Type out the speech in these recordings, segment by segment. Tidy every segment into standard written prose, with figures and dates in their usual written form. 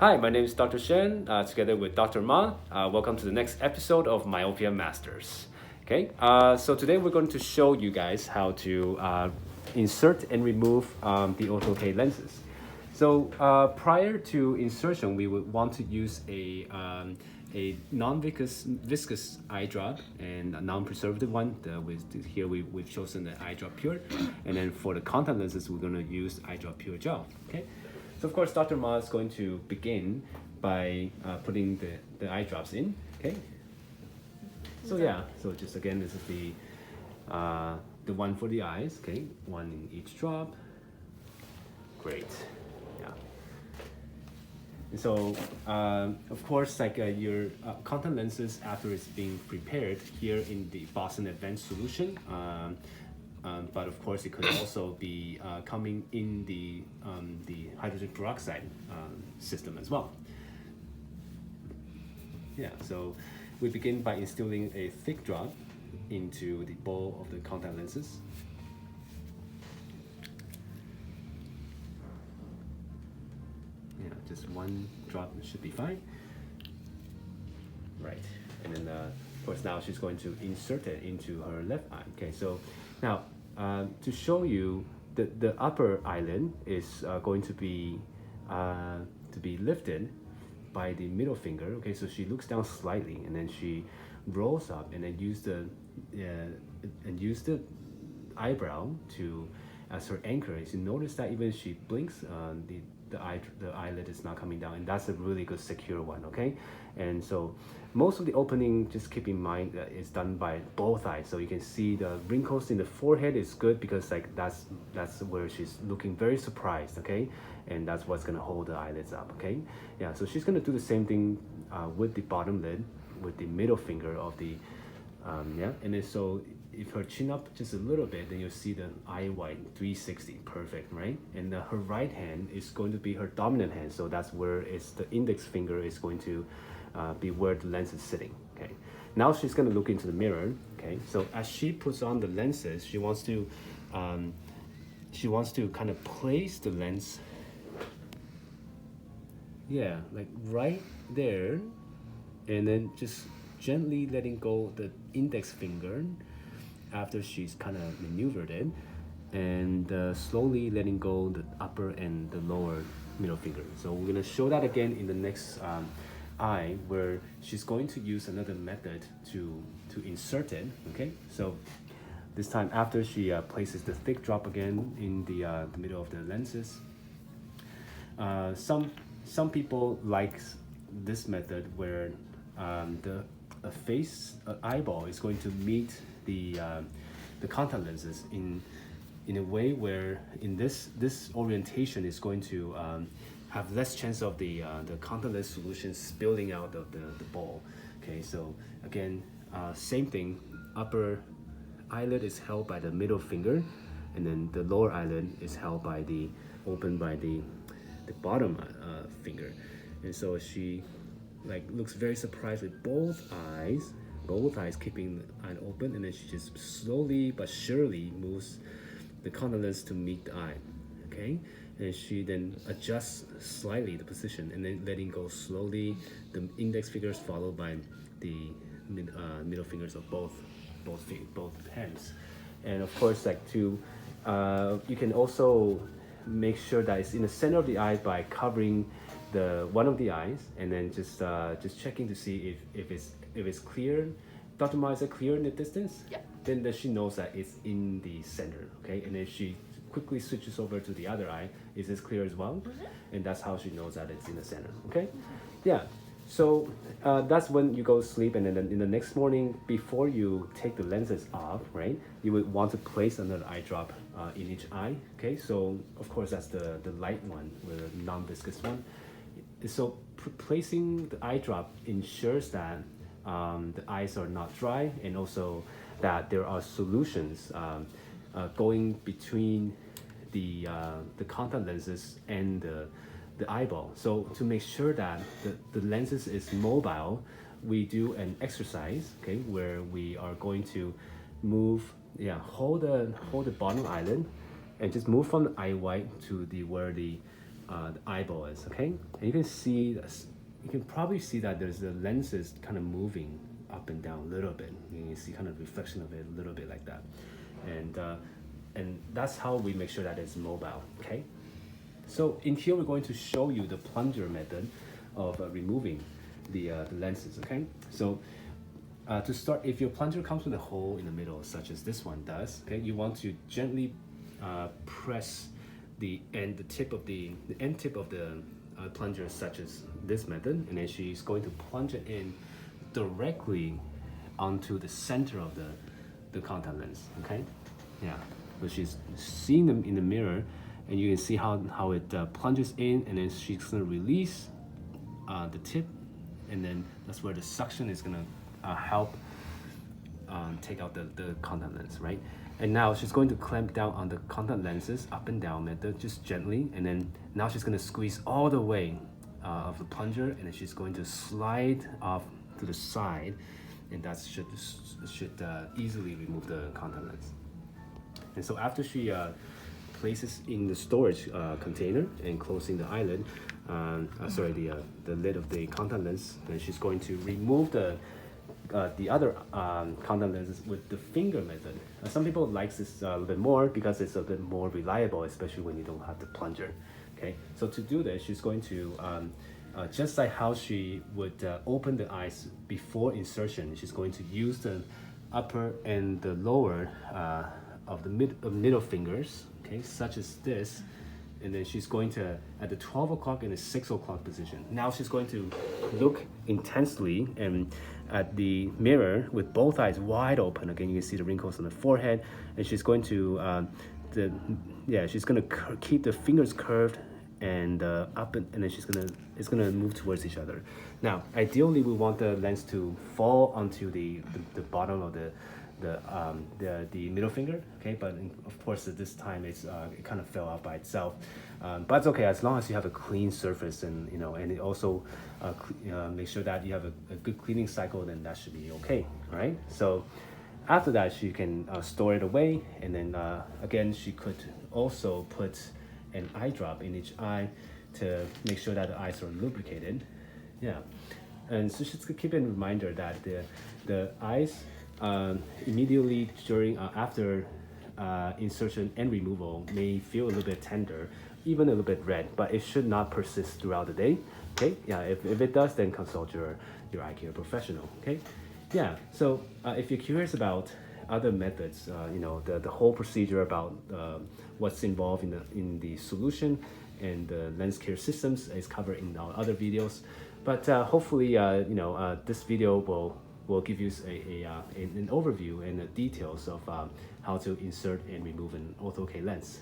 Hi, my name is Dr. Shen, together with Dr. Ma. Welcome to the next episode of Myopia Masters. Okay, so today we're going to show you guys how to insert and remove the Ortho-K lenses. So prior to insertion, we would want to use a non-viscous eye drop and a non-preservative one. Here we've chosen the eye drop pure, and then for the contact lenses, we're going to use eye drop pure gel. Okay. So of course, Dr. Ma is going to begin by putting the eye drops in, okay? So yeah, so just again, this is the one for the eyes, okay? One in each drop. Great, yeah. And so, of course, like your contact lenses after it's being prepared here in the Boston Advanced solution, but of course, it could also be coming in the hydrogen peroxide system as well. Yeah, so we begin by instilling a thick drop into the bowl of the contact lenses. Yeah, just one drop should be fine. Right, and then of course now she's going to insert it into her left eye. Okay, so now to show you the upper eyelid is going to be lifted by the middle finger. Okay, so she looks down slightly and then she rolls up and then use the eyebrow to as her anchor. As you notice that even if she blinks, the eyelid is not coming down, and that's a really good secure one. Okay, and so most of the opening, just keep in mind that is done by both eyes. So you can see the wrinkles in the forehead is good because like that's where she's looking very surprised. Okay, and that's what's gonna hold the eyelids up. Okay, yeah. So she's gonna do the same thing with the bottom lid, with the middle finger of the yeah, and then so if her chin up just a little bit, then you'll see the eye wide 360, perfect, right? And her right hand is going to be her dominant hand, so that's where the index finger is going to be where the lens is sitting. Okay, now she's going to look into the mirror. Okay, so as she puts on the lenses, she wants to kind of place the lens, yeah, like right there, and then just gently letting go the index finger after she's kind of maneuvered it, and slowly letting go the upper and the lower middle finger. So we're gonna show that again in the next eye, where she's going to use another method to insert it. Okay, so this time after she places the thick drop again in the middle of the lenses. Some people like this method where the eyeball is going to meet the contact lenses in a way where in this orientation is going to have less chance of the contact lens solution spilling out of the bowl. Okay, so again, same thing. Upper eyelid is held by the middle finger, and then the lower eyelid is held by opened by the bottom finger. And so she like looks very surprised with both eyes keeping the eye open, and then she just slowly but surely moves the contact lens to meet the eye. Okay, and she then adjusts slightly the position, and then letting go slowly the index fingers followed by the middle fingers of both hands. And of course, like you can also make sure that it's in the center of the eye by covering one of the eyes, and then just checking to see if it's clear. Dr. Ma, is it clear in the distance? Yeah. Then she knows that it's in the center. Okay, and then she quickly switches over to the other eye. Is this clear as well? Mm-hmm. And that's how she knows that it's in the center. Okay, yeah. So that's when you go to sleep, and then in the next morning, before you take the lenses off, right, you would want to place another eye drop in each eye. Okay, so of course that's the light one, the non-viscous one. So placing the eye drop ensures that the eyes are not dry, and also that there are solutions going between the contact lenses and the eyeball. So to make sure that the lenses is mobile, we do an exercise, okay, where we are going to hold the bottom eyelid and just move from the eye white to where the the eyeball is, okay? And you can see this, you can probably see that there's the lenses kind of moving up and down a little bit. You can see kind of reflection of it a little bit like that. And that's how we make sure that it's mobile, okay? So in here, we're going to show you the plunger method of removing the lenses, okay? So to start, if your plunger comes with a hole in the middle, such as this one does, okay, you want to gently press the end tip of the plunger, such as this method, and then she's going to plunge it in directly onto the center of the contact lens, okay? Yeah, but she's seeing them in the mirror, and you can see how it plunges in, and then she's gonna release the tip, and then that's where the suction is gonna help take out the contact lens, right? And now she's going to clamp down on the contact lenses, up and down method, just gently, and then now she's gonna squeeze all the way of the plunger, and then she's going to slide off to the side, and that should easily remove the contact lens. And so after she places in the storage container and closing the eyelid, the lid of the contact lens, then she's going to remove the other contact lenses with the finger method. Some people like this a little bit more because it's a bit more reliable, especially when you don't have the plunger. Okay, so to do this, she's going to just like how she would open the eyes before insertion, she's going to use the upper and the lower of the middle fingers, okay, such as this, and then she's going to, at the 12 o'clock and the 6 o'clock position, now she's going to look intensely and at the mirror with both eyes wide open. Again, you can see the wrinkles on the forehead, and she's going to she's going to keep the fingers curved and up, and then it's gonna move towards each other. Now, ideally, we want the lens to fall onto the bottom of the middle finger, okay? But of course, at this time, it kind of fell out by itself. But it's okay as long as you have a clean surface, and and it also make sure that you have a good cleaning cycle. Then that should be okay, right? So after that, she can store it away, and then again, she could also put an eye drop in each eye to make sure that the eyes are lubricated. Yeah, and so just keep in reminder that the eyes immediately during after insertion and removal may feel a little bit tender, even a little bit red, but it should not persist throughout the day. Okay, yeah, if it does, then consult your eye care professional. Okay, yeah, so if you're curious about other methods, the whole procedure about what's involved in the solution and the lens care systems is covered in our other videos. But hopefully, this video will give you an overview and the details of how to insert and remove an Ortho-K lens.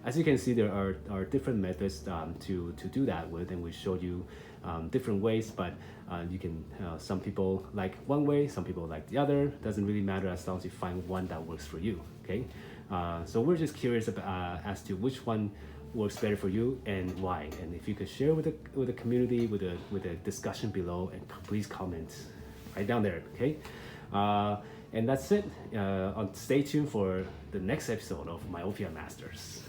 As you can see, there are different methods to do that with, and we showed you different ways, but you can, some people like one way, some people like the other. Doesn't really matter as long as you find one that works for you, okay? So we're just curious about, as to which one works better for you and why. And if you could share with the community, with a discussion below, and please comment right down there, okay? And that's it. Stay tuned for the next episode of Myopia Masters.